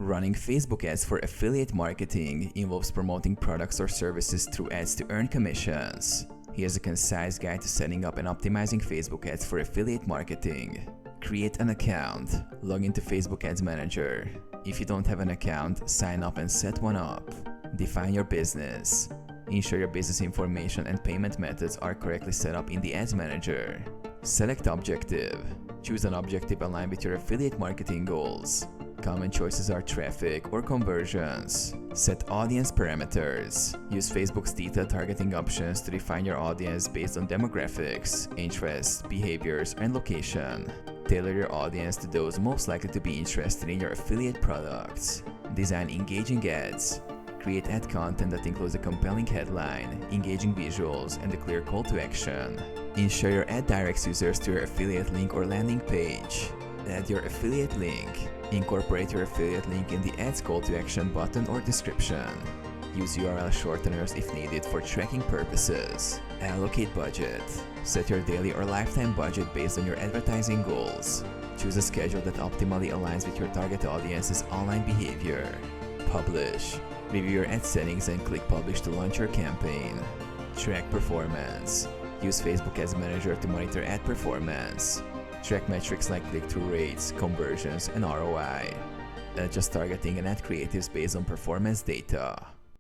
Running Facebook ads for affiliate marketing involves promoting products or services through ads to earn commissions. Here's a concise guide to setting up and optimizing Facebook ads for affiliate marketing. Create an account. Log into Facebook Ads Manager. If you don't have an account, sign up and set one up. Define your business. Ensure your business information and payment methods are correctly set up in the Ads Manager. Select objective. Choose an objective aligned with your affiliate marketing goals. Common choices are traffic or conversions. Set audience parameters. Use Facebook's detailed targeting options to define your audience based on demographics, interests, behaviors, and location. Tailor your audience to those most likely to be interested in your affiliate products. Design engaging ads. Create ad content that includes a compelling headline, engaging visuals, and a clear call to action. Ensure your ad directs users to your affiliate link or landing page. Add your affiliate link. Incorporate your affiliate link in the ad's call to action button or description. Use URL shorteners if needed for tracking purposes. Allocate budget. Set your daily or lifetime budget based on your advertising goals. Choose a schedule that optimally aligns with your target audience's online behavior. Publish. Review your ad settings and click Publish to launch your campaign. Track performance. Use Facebook Ads Manager to monitor ad performance. Track metrics like click-through rates, conversions, and ROI. Adjust targeting and ad creatives based on performance data.